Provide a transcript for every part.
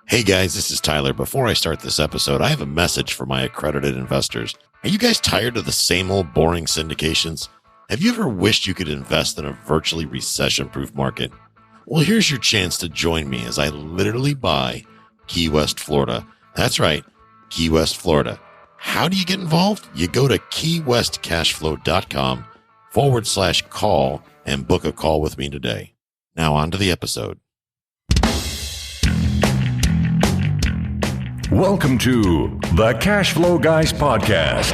Hey guys, this is Tyler. Before I start this episode, I have a message for my accredited investors. Are you guys tired of the same old boring syndications? Have you ever wished you could invest in a virtually recession-proof market? Well, here's your chance to join me as I literally buy Key West, Florida. That's right, Key West, Florida. How do you get involved? You go to keywestcashflow.com/call and book a call with me today. Now on to the episode. Welcome to the Cash Flow Guys podcast.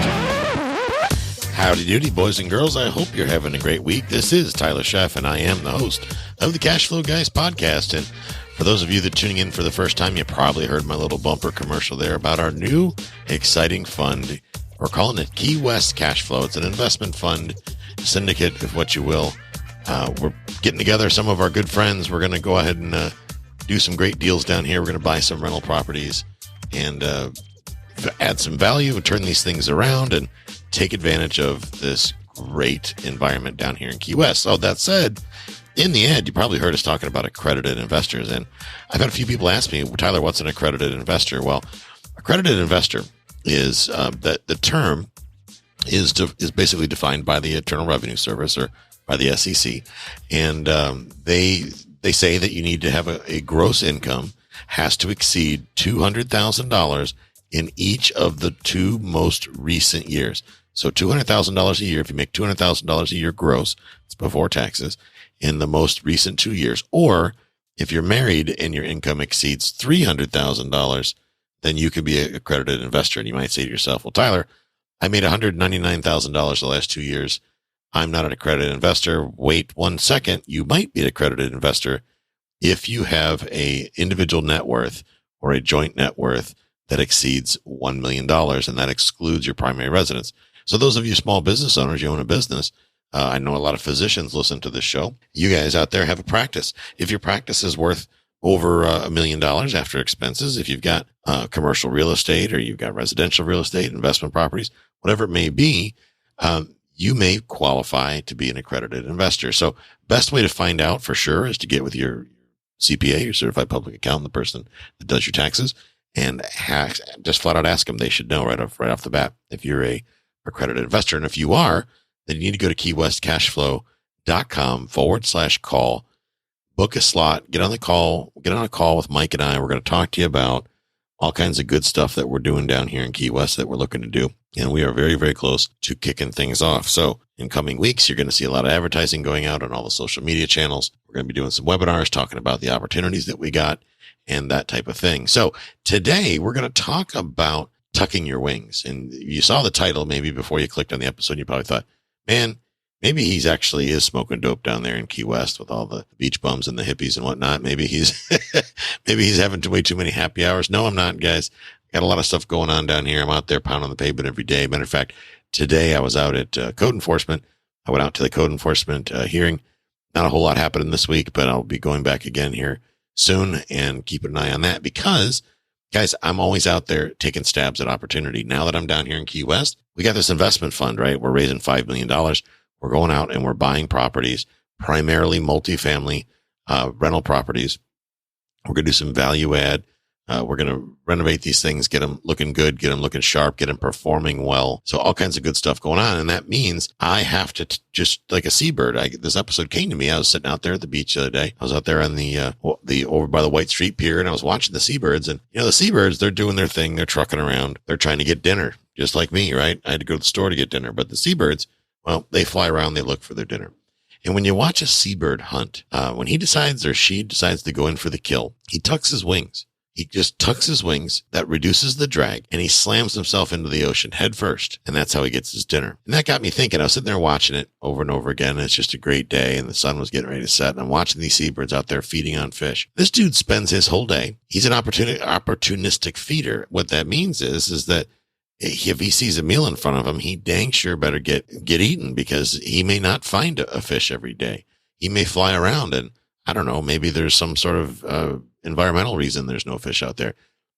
Howdy doody, boys and girls. I hope you're having a great week. This is Tyler Sheff, and I am the host of the Cash Flow Guys podcast. And for those of you that are tuning in for the first time, you probably heard my little bumper commercial there about our new exciting fund. We're calling it Key West Cash Flow. It's an investment fund, syndicate, if what you will. We're getting together some of our good friends. We're going to go ahead and do some great deals down here. We're going to buy some rental properties and add some value and turn these things around and take advantage of this great environment down here in Key West. So that said, in the end, you probably heard us talking about accredited investors. And I've had a few people ask me, Tyler, what's an accredited investor? Well, accredited investor is that the term is basically defined by the Internal Revenue Service or by the SEC. And they say that you need to have a gross income has to exceed $200,000 in each of the two most recent years. So $200,000 a year, if you make $200,000 a year gross, it's before taxes, in the most recent 2 years. Or if you're married and your income exceeds $300,000, then you could be an accredited investor. And you might say to yourself, well, Tyler, I made $199,000 the last 2 years. I'm not an accredited investor. Wait 1 second. You might be an accredited investor if you have a individual net worth or a joint net worth that exceeds $1 million, and that excludes your primary residence. So those of you small business owners, you own a business. I know a lot of physicians listen to this show. You guys out there have a practice. If your practice is worth over $1 million after expenses, if you've got commercial real estate or you've got residential real estate, investment properties, whatever it may be, you may qualify to be an accredited investor. So best way to find out for sure is to get with your CPA, your certified public accountant, the person that does your taxes, and just flat out ask them. They should know right off the bat if you're a accredited investor. And if you are, then you need to go to keywestcashflow.com/call, book a slot, get on a call with Mike and I. We're going to talk to you about all kinds of good stuff that we're doing down here in Key West that we're looking to do. And we are very, very close to kicking things off. So in coming weeks, you're going to see a lot of advertising going out on all the social media channels. We're going to be doing some webinars talking about the opportunities that we got and that type of thing. So today we're going to talk about tucking your wings. And you saw the title maybe before you clicked on the episode. You probably thought, man, maybe he's actually is smoking dope down there in Key West with all the beach bums and the hippies and whatnot. Maybe he's having way too many happy hours. No, I'm not, guys. Got a lot of stuff going on down here. I'm out there pounding the pavement every day. Matter of fact, today I was out at code enforcement. I went out to the code enforcement hearing. Not a whole lot happening this week, but I'll be going back again here soon and keeping an eye on that because, guys, I'm always out there taking stabs at opportunity. Now that I'm down here in Key West, we got this investment fund, right? We're raising $5 million. We're going out and we're buying properties, primarily multifamily rental properties. We're going to do some value add. We're going to renovate these things, get them looking good, get them looking sharp, get them performing well. So all kinds of good stuff going on. And that means I have to just like a seabird. This episode came to me. I was sitting out there at the beach the other day. I was out there on the over by the White Street Pier and I was watching the seabirds and, the seabirds, they're doing their thing. They're trucking around. They're trying to get dinner just like me, right? I had to go to the store to get dinner, but the seabirds, well, they fly around. They look for their dinner. And when you watch a seabird hunt, when he decides or she decides to go in for the kill, he tucks his wings. He just tucks his wings. That reduces the drag and he slams himself into the ocean head first. And that's how he gets his dinner. And that got me thinking. I was sitting there watching it over and over again. And it's just a great day and the sun was getting ready to set. And I'm watching these seabirds out there feeding on fish. This dude spends his whole day. He's an opportunistic feeder. What that means is that if he sees a meal in front of him, he dang sure better get eaten because he may not find a fish every day. He may fly around and I don't know, maybe there's some sort of environmental reason there's no fish out there.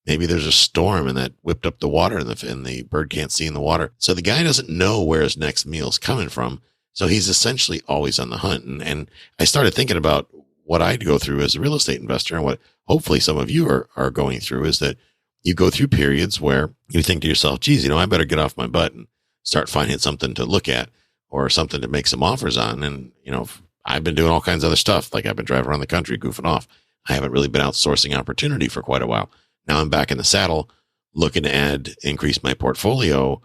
Maybe there's a storm and that whipped up the water and the bird can't see in the water. So the guy doesn't know where his next meal's coming from. So he's essentially always on the hunt. And I started thinking about what I go through as a real estate investor, and what hopefully some of you are going through, is that you go through periods where you think to yourself, geez, I better get off my butt and start finding something to look at or something to make some offers on. And, I've been doing all kinds of other stuff. Like I've been driving around the country goofing off. I haven't really been outsourcing opportunity for quite a while. Now I'm back in the saddle looking to increase my portfolio,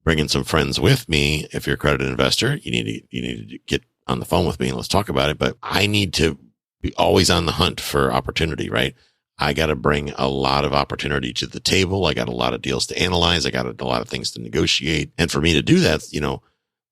bringing some friends with me. If you're a accredited investor, you need to get on the phone with me and let's talk about it. But I need to be always on the hunt for opportunity, right? I got to bring a lot of opportunity to the table. I got a lot of deals to analyze. I got a lot of things to negotiate. And for me to do that,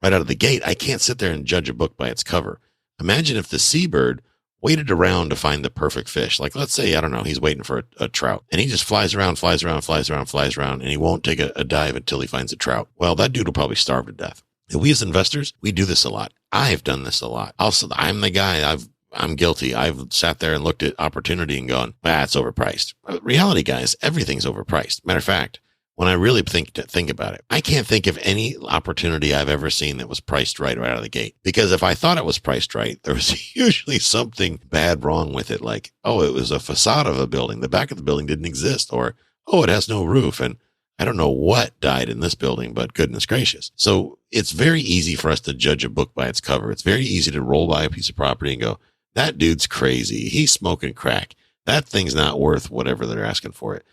right out of the gate, I can't sit there and judge a book by its cover. Imagine if the seabird waited around to find the perfect fish. Like, let's say, I don't know, he's waiting for a trout and he just flies around, and he won't take a dive until he finds a trout. Well, that dude will probably starve to death. And we as investors, we do this a lot. I've done this a lot. Also, I'm the guy. I'm guilty. I've sat there and looked at opportunity and gone, it's overpriced. Reality, guys, everything's overpriced. Matter of fact, when I really think about it, I can't think of any opportunity I've ever seen that was priced right out of the gate. Because if I thought it was priced right, there was usually something bad wrong with it. Like, it was a facade of a building. The back of the building didn't exist. Or, it has no roof. And I don't know what died in this building, but goodness gracious. So it's very easy for us to judge a book by its cover. It's very easy to roll by a piece of property and go, that dude's crazy. He's smoking crack. That thing's not worth whatever they're asking for it.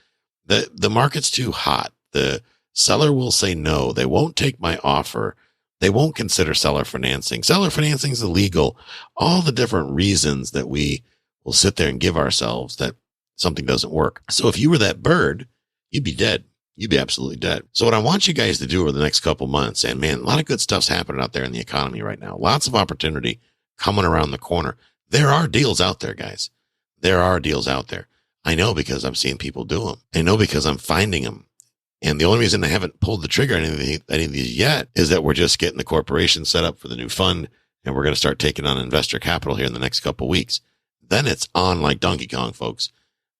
The market's too hot. The seller will say no. They won't take my offer. They won't consider seller financing. Seller financing is illegal. All the different reasons that we will sit there and give ourselves that something doesn't work. So if you were that bird, you'd be dead. You'd be absolutely dead. So what I want you guys to do over the next couple months, and man, a lot of good stuff's happening out there in the economy right now. Lots of opportunity coming around the corner. There are deals out there, guys. There are deals out there. I know because I'm seeing people do them. I know because I'm finding them. And the only reason I haven't pulled the trigger on any of these yet is that we're just getting the corporation set up for the new fund. And we're going to start taking on investor capital here in the next couple of weeks. Then it's on like Donkey Kong, folks.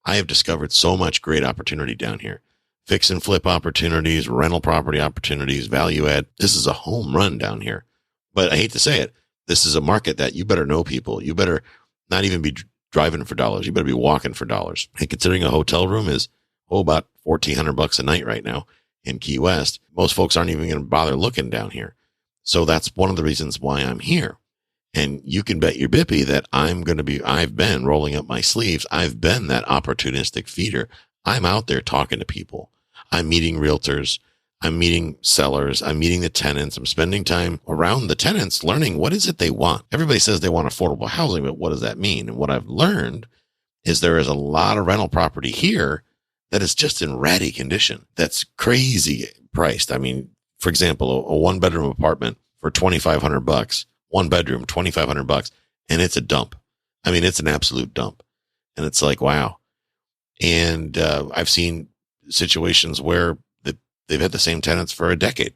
I have discovered so much great opportunity down here. Fix and flip opportunities, rental property opportunities, value add. This is a home run down here. But I hate to say it. This is a market that you better know people. You better not even be driving for dollars. You better be walking for dollars. And considering a hotel room is, about $1,400 a night right now in Key West, most folks aren't even going to bother looking down here. So that's one of the reasons why I'm here. And you can bet your bippy that I've been rolling up my sleeves. I've been that opportunistic feeder. I'm out there talking to people. I'm meeting realtors. I'm meeting sellers. I'm meeting the tenants. I'm spending time around the tenants, learning what is it they want. Everybody says they want affordable housing, but what does that mean? And what I've learned is there is a lot of rental property here that is just in ratty condition. That's crazy priced. I mean, for example, a one bedroom apartment for $2,500, one bedroom, $2,500, and it's a dump. I mean, it's an absolute dump. And it's like, wow. And I've seen situations where they've had the same tenants for a decade.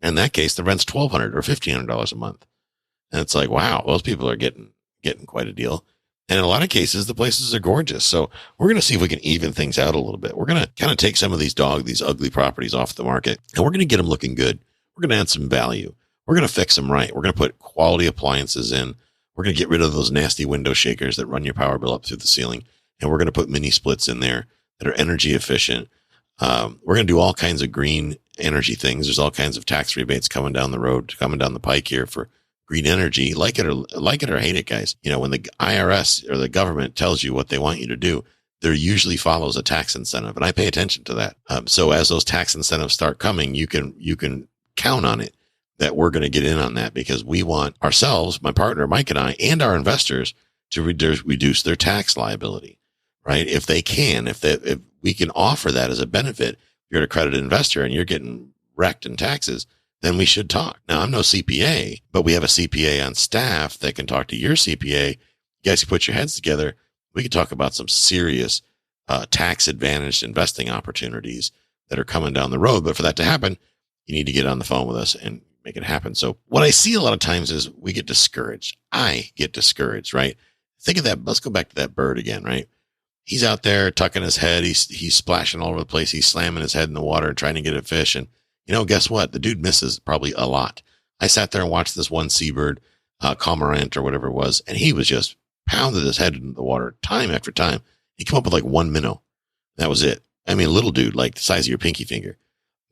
In that case, the rent's $1,200 or $1,500 a month. And it's like, wow, those people are getting quite a deal. And in a lot of cases, the places are gorgeous. So we're going to see if we can even things out a little bit. We're going to kind of take some of these ugly properties off the market, and we're going to get them looking good. We're going to add some value. We're going to fix them right. We're going to put quality appliances in. We're going to get rid of those nasty window shakers that run your power bill up through the ceiling. And we're going to put mini splits in there that are energy efficient. We're going to do all kinds of green energy things. There's all kinds of tax rebates coming down the pike here for green energy. Like it or hate it, guys. When the IRS or the government tells you what they want you to do, there usually follows a tax incentive. And I pay attention to that. So as those tax incentives start coming, you can count on it that we're going to get in on that, because we want ourselves, my partner, Mike, and I, and our investors to reduce their tax liability, right? If we can offer that as a benefit, if you're an accredited investor and you're getting wrecked in taxes, then we should talk. Now, I'm no CPA, but we have a CPA on staff that can talk to your CPA. You guys can put your heads together. We can talk about some serious tax advantaged investing opportunities that are coming down the road. But for that to happen, you need to get on the phone with us and make it happen. So what I see a lot of times is we get discouraged. I get discouraged, right? Think of that. Let's go back to that bird again, right? He's out there tucking his head. He's splashing all over the place. He's slamming his head in the water trying to get a fish. And guess what? The dude misses probably a lot. I sat there and watched this one seabird, cormorant or whatever it was, and he was just pounded his head into the water time after time. He came up with like one minnow. That was it. I mean, a little dude, like the size of your pinky finger.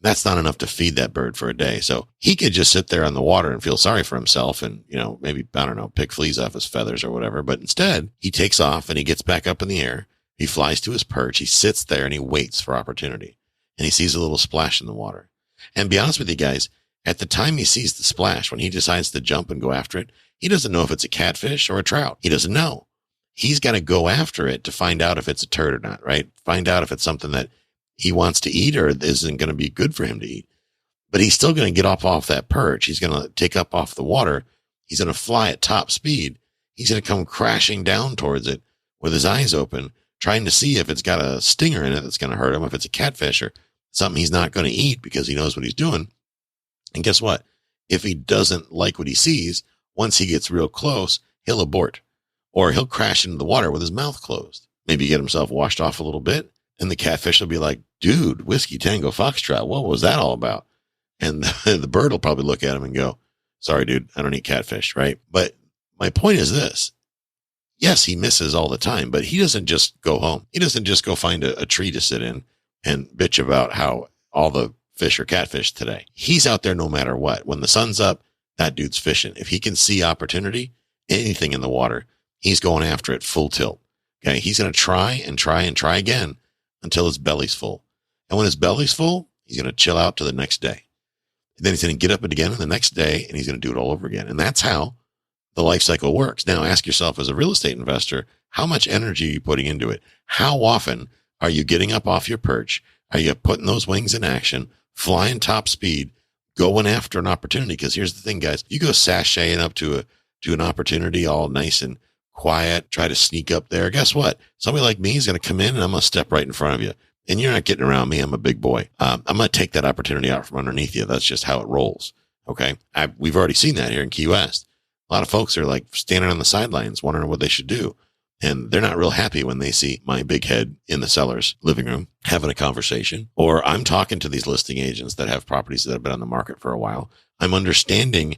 That's not enough to feed that bird for a day. So he could just sit there on the water and feel sorry for himself and, maybe, I don't know, pick fleas off his feathers or whatever. But instead, he takes off and he gets back up in the air. He flies to his perch. He sits there and he waits for opportunity. And he sees a little splash in the water. And be honest with you guys, at the time he sees the splash, when he decides to jump and go after it, he doesn't know if it's a catfish or a trout. He doesn't know. He's got to go after it to find out if it's a turd or not, right? Find out if it's something that he wants to eat or isn't going to be good for him to eat. But he's still going to get off that perch. He's going to take up off the water. He's going to fly at top speed. He's going to come crashing down towards it with his eyes open, trying to see if it's got a stinger in it that's going to hurt him, if it's a catfish or something he's not going to eat because he knows what he's doing. And guess what? If he doesn't like what he sees, once he gets real close, he'll abort or he'll crash into the water with his mouth closed. Maybe get himself washed off a little bit. And the catfish will be like, dude, Whiskey Tango Foxtrot, what was that all about? And the bird will probably look at him and go, sorry, dude, I don't eat catfish, right? But my point is this. Yes, he misses all the time, but he doesn't just go home. He doesn't just go find a tree to sit in and bitch about how all the fish are catfish today. He's out there no matter what. When the sun's up, that dude's fishing. If he can see opportunity, anything in the water, he's going after it full tilt. Okay. He's going to try and try and try again until his belly's full. And when his belly's full, he's going to chill out to the next day. And then he's going to get up again the next day and he's going to do it all over again. And that's how the life cycle works. Now ask yourself as a real estate investor, how much energy are you putting into it? How often are you getting up off your perch? Are you putting those wings in action, flying top speed, going after an opportunity? Because here's the thing, guys, you go sashaying up to an opportunity all nice and quiet, try to sneak up there. Guess what? Somebody like me is going to come in and I'm going to step right in front of you. And you're not getting around me. I'm a big boy. I'm going to take that opportunity out from underneath you. That's just how it rolls. Okay. We've already seen that here in Key West. A lot of folks are like standing on the sidelines wondering what they should do. And they're not real happy when they see my big head in the seller's living room having a conversation, or I'm talking to these listing agents that have properties that have been on the market for a while. I'm understanding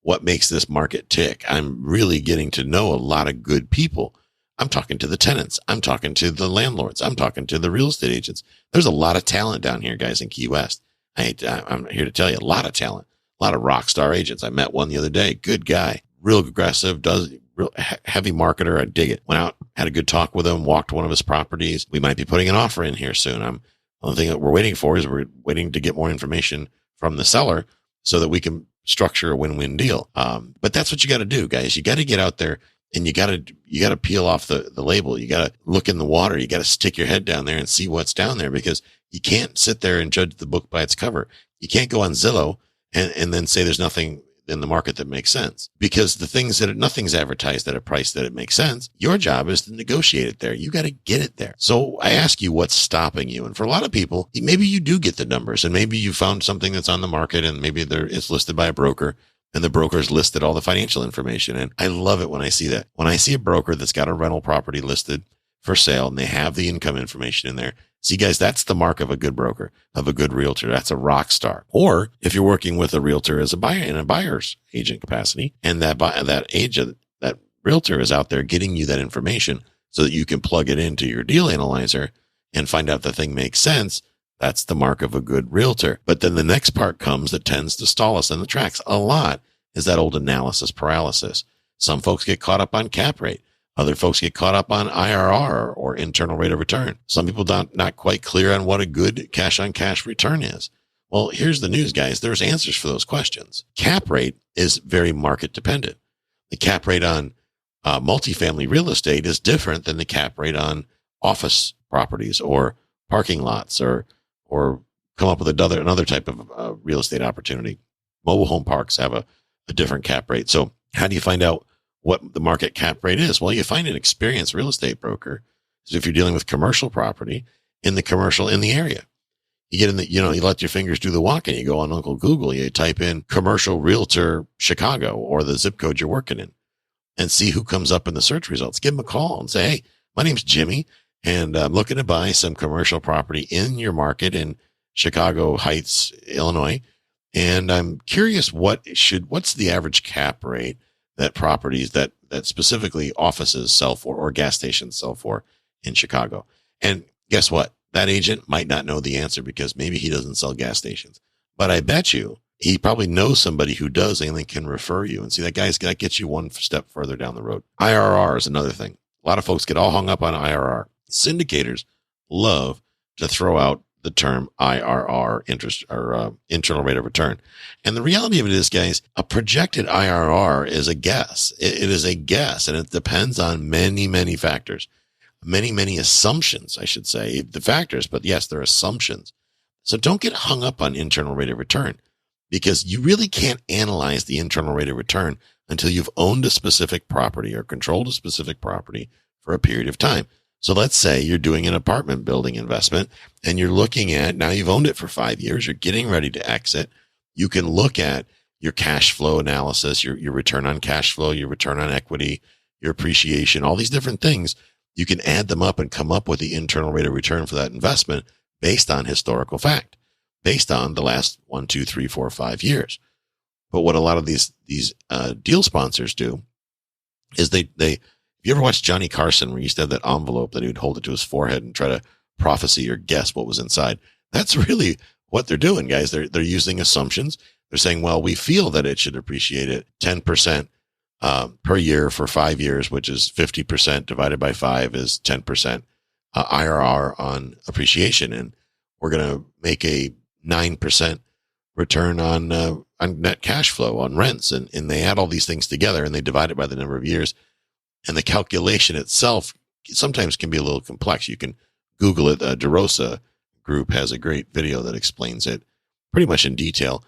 what makes this market tick. I'm really getting to know a lot of good people. I'm talking to the tenants. I'm talking to the landlords. I'm talking to the real estate agents. There's a lot of talent down here, guys, in Key West. I'm here to tell you, a lot of talent, a lot of rock star agents. I met one the other day. Good guy, real aggressive, does real heavy marketer. I dig it. Went out, had a good talk with him, walked one of his properties. We might be putting an offer in here soon. The only thing that we're waiting for is we're waiting to get more information from the seller so that we can structure a win-win deal. But that's what you got to do, guys. You got to get out there and you got to peel off the label. You got to look in the water. You got to stick your head down there and see what's down there, because you can't sit there and judge the book by its cover. You can't go on Zillow and then say there's nothing in the market that makes sense, because the things that nothing's advertised at a price that it makes sense. Your job is to negotiate it there. You got to get it there. So I ask you, what's stopping you? And for a lot of people, maybe you do get the numbers and maybe you found something that's on the market and maybe it's listed by a broker and the broker's listed all the financial information. And I love it when I see that. When I see a broker that's got a rental property listed for sale and they have the income information in there. See, guys, that's the mark of a good broker, of a good realtor. That's a rock star. Or if you're working with a realtor as a buyer in a buyer's agent capacity, and that agent, that realtor is out there getting you that information so that you can plug it into your deal analyzer and find out the thing makes sense. That's the mark of a good realtor. But then the next part comes that tends to stall us in the tracks a lot is that old analysis paralysis. Some folks get caught up on cap rate. Other folks get caught up on IRR or internal rate of return. Some people not quite clear on what a good cash on cash return is. Well, here's the news, guys. There's answers for those questions. Cap rate is very market dependent. The cap rate on multifamily real estate is different than the cap rate on office properties or parking lots or come up with another type of real estate opportunity. Mobile home parks have a different cap rate. So how do you find out what the market cap rate is? Well, you find an experienced real estate broker. So if you're dealing with commercial property in the area, you get in you let your fingers do the walking. You go on Uncle Google, you type in commercial realtor Chicago or the zip code you're working in and see who comes up in the search results. Give them a call and say, hey, my name's Jimmy and I'm looking to buy some commercial property in your market in Chicago Heights, Illinois. And I'm curious what's the average cap rate that properties that specifically offices sell for or gas stations sell for in Chicago. And guess what? That agent might not know the answer because maybe he doesn't sell gas stations. But I bet you he probably knows somebody who does and then can refer you. And see, that gets you one step further down the road. IRR is another thing. A lot of folks get all hung up on IRR. Syndicators love to throw out the term IRR, interest or internal rate of return. And the reality of it is, guys, a projected IRR is a guess. It is a guess, and it depends on many, many factors, many assumptions, I should say, the factors, but yes, they're assumptions. So don't get hung up on internal rate of return because you really can't analyze the internal rate of return until you've owned a specific property or controlled a specific property for a period of time. So let's say you're doing an apartment building investment and you're looking at, now you've owned it for 5 years, you're getting ready to exit. You can look at your cash flow analysis, your return on cash flow, your return on equity, your appreciation, all these different things. You can add them up and come up with the internal rate of return for that investment based on historical fact, based on the last 1, 2, 3, 4, 5 years. But what a lot of these deal sponsors do is they if you ever watched Johnny Carson, where he used to have that envelope that he would hold it to his forehead and try to prophecy or guess what was inside, that's really what they're doing, guys. They're using assumptions. They're saying, well, we feel that it should appreciate at 10% per year for 5 years, which is 50% divided by 5 is 10% IRR on appreciation, and we're going to make a 9% return on net cash flow on rents, and they add all these things together and they divide it by the number of years. And the calculation itself sometimes can be a little complex. You can Google it. DeRosa Group has a great video that explains it pretty much in detail.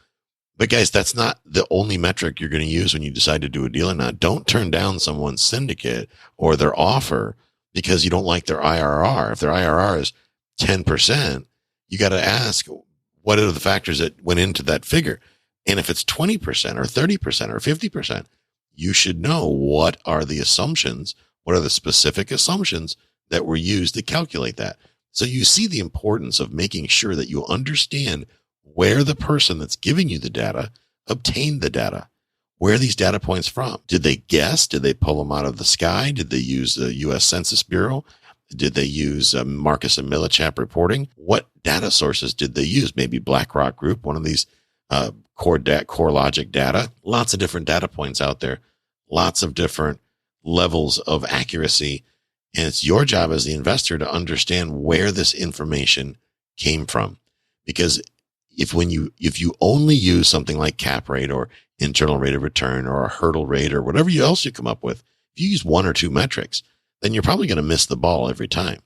But guys, that's not the only metric you're going to use when you decide to do a deal or not. Don't turn down someone's syndicate or their offer because you don't like their IRR. If their IRR is 10%, you got to ask, what are the factors that went into that figure? And if it's 20% or 30% or 50%, you should know what are the assumptions, what are the specific assumptions that were used to calculate that. So you see the importance of making sure that you understand where the person that's giving you the data obtained the data. Where are these data points from? Did they guess? Did they pull them out of the sky? Did they use the U.S. Census Bureau? Did they use Marcus and Millichap reporting? What data sources did they use? Maybe BlackRock Group, one of these core logic data. Lots of different data points out there. Lots of different levels of accuracy. And it's your job as the investor to understand where this information came from. Because if you only use something like cap rate or internal rate of return or a hurdle rate or whatever else you come up with, if you use one or two metrics, then you're probably going to miss the ball every time.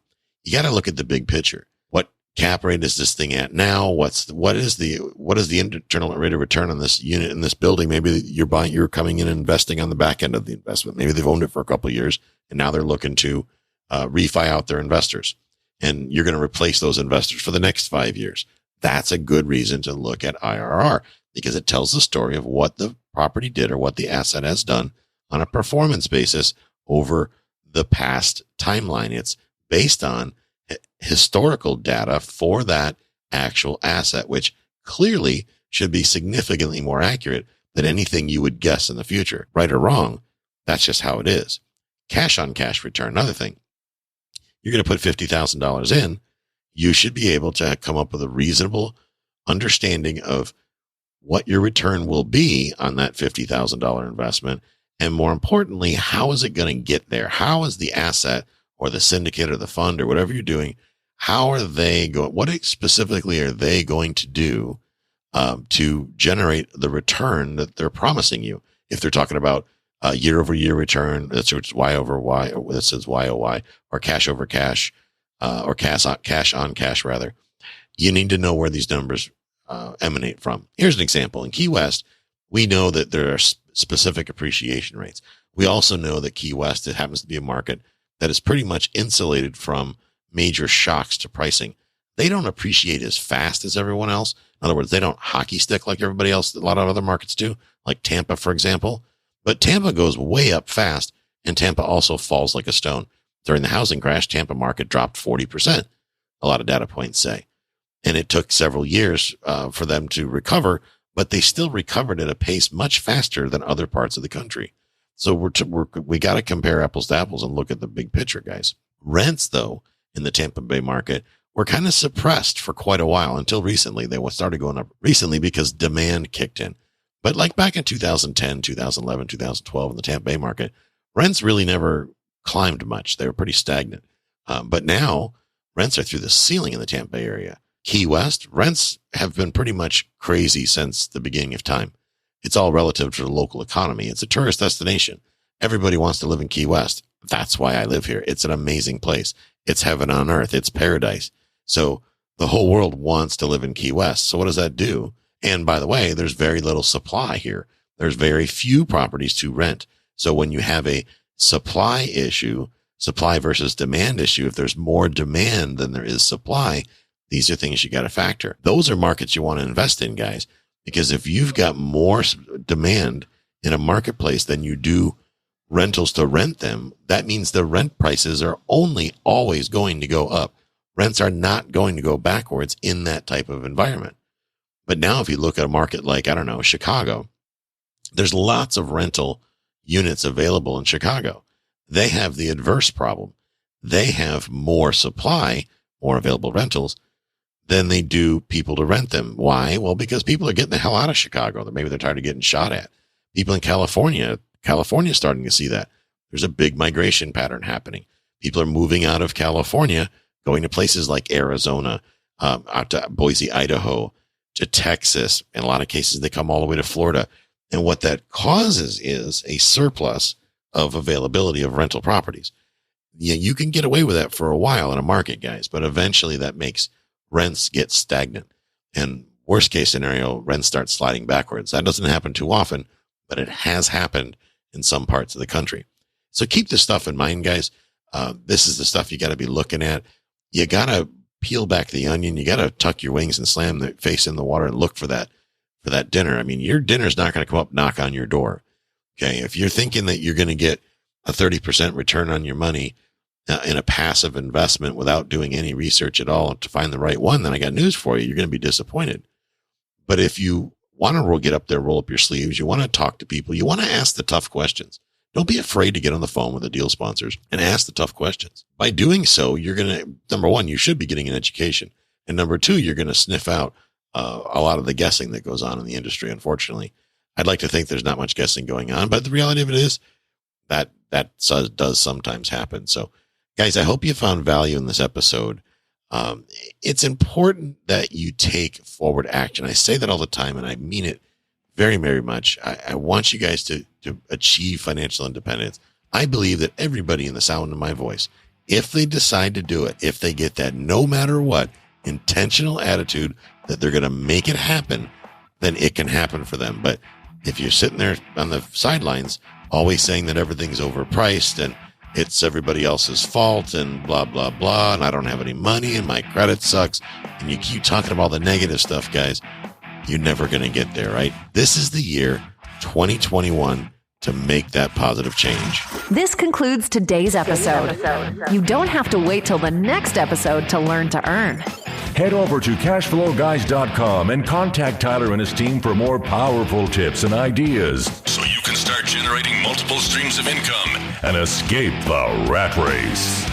You got to look at the big picture. What cap rate is this thing at now? What is the internal rate of return on this unit in this building? Maybe you're coming in and investing on the back end of the investment. Maybe they've owned it for a couple of years and now they're looking to refi out their investors, and you're going to replace those investors for the next 5 years. That's a good reason to look at IRR because it tells the story of what the property did or what the asset has done on a performance basis over the past timeline. It's based on historical data for that actual asset, which clearly should be significantly more accurate than anything you would guess in the future. Right or wrong, that's just how it is. Cash on cash return, another thing. You're going to put $50,000 in. You should be able to come up with a reasonable understanding of what your return will be on that $50,000 investment. And more importantly, how is it going to get there? How is the asset or the syndicate or the fund or whatever you're doing, how are they going? What specifically are they going to do to generate the return that they're promising you? If they're talking about year over year return, that's Y over Y, or that says YOY, or cash over cash, or cash on cash rather. You need to know where these numbers emanate from. Here's an example. In Key West, we know that there are specific appreciation rates. We also know that Key West, it happens to be a market that is pretty much insulated from major shocks to pricing. They don't appreciate as fast as everyone else. In other words, they don't hockey stick like everybody else, a lot of other markets do, like Tampa, for example. But Tampa goes way up fast, and Tampa also falls like a stone. During the housing crash, Tampa market dropped 40%, a lot of data points say. And it took several years for them to recover, but they still recovered at a pace much faster than other parts of the country. So we got to compare apples to apples and look at the big picture, guys. Rents, though, in the Tampa Bay market were kind of suppressed for quite a while until recently. They started going up recently because demand kicked in. But like back in 2010, 2011, 2012 in the Tampa Bay market, rents really never climbed much. They were pretty stagnant. But now rents are through the ceiling in the Tampa Bay area. Key West, rents have been pretty much crazy since the beginning of time. It's all relative to the local economy. It's a tourist destination. Everybody wants to live in Key West. That's why I live here. It's an amazing place. It's heaven on earth. It's paradise. So the whole world wants to live in Key West. So what does that do? And by the way, there's very little supply here. There's very few properties to rent. So when you have a supply issue, supply versus demand issue, if there's more demand than there is supply, these are things you got to factor. Those are markets you want to invest in, guys. Because if you've got more demand in a marketplace than you do rentals to rent them, that means the rent prices are only always going to go up. Rents are not going to go backwards in that type of environment. But now if you look at a market like, I don't know, Chicago, there's lots of rental units available in Chicago. They have the adverse problem. They have more supply, more available rentals than they do people to rent them. Why? Well, because people are getting the hell out of Chicago. Maybe they're tired of getting shot at. People in California's starting to see that. There's a big migration pattern happening. People are moving out of California, going to places like Arizona, out to Boise, Idaho, to Texas. In a lot of cases, they come all the way to Florida. And what that causes is a surplus of availability of rental properties. Yeah, you can get away with that for a while in a market, guys, but eventually that makes rents get stagnant. And worst case scenario, rents start sliding backwards. That doesn't happen too often, but it has happened in some parts of the country. So keep this stuff in mind, guys. This is the stuff you got to be looking at. You got to peel back the onion. You got to tuck your wings and slam the face in the water and look for that dinner. I mean, your dinner's not going to come up, knock on your door. Okay. If you're thinking that you're going to get a 30% return on your money in a passive investment without doing any research at all to find the right one, then I got news for you. You're going to be disappointed. But if you want to get up there, roll up your sleeves, you want to talk to people, you want to ask the tough questions. Don't be afraid to get on the phone with the deal sponsors and ask the tough questions. By doing so, you're going to, number one, you should be getting an education. And number two, you're going to sniff out a lot of the guessing that goes on in the industry. Unfortunately, I'd like to think there's not much guessing going on, but the reality of it is that does sometimes happen. So guys, I hope you found value in this episode. It's important that you take forward action. I say that all the time, and I mean it very, very much. I want you guys to achieve financial independence. I believe that everybody in the sound of my voice, if they decide to do it, if they get that no matter what intentional attitude that they're going to make it happen, then it can happen for them. But if you're sitting there on the sidelines, always saying that everything's overpriced and it's everybody else's fault and blah, blah, blah, and I don't have any money and my credit sucks, and you keep talking about all the negative stuff, guys, you're never going to get there, right? This is the year 2021 to make that positive change. This concludes today's episode. You don't have to wait till the next episode to learn to earn. Head over to cashflowguys.com and contact Tyler and his team for more powerful tips and ideas so you can start generating multiple streams of income and escape the rat race.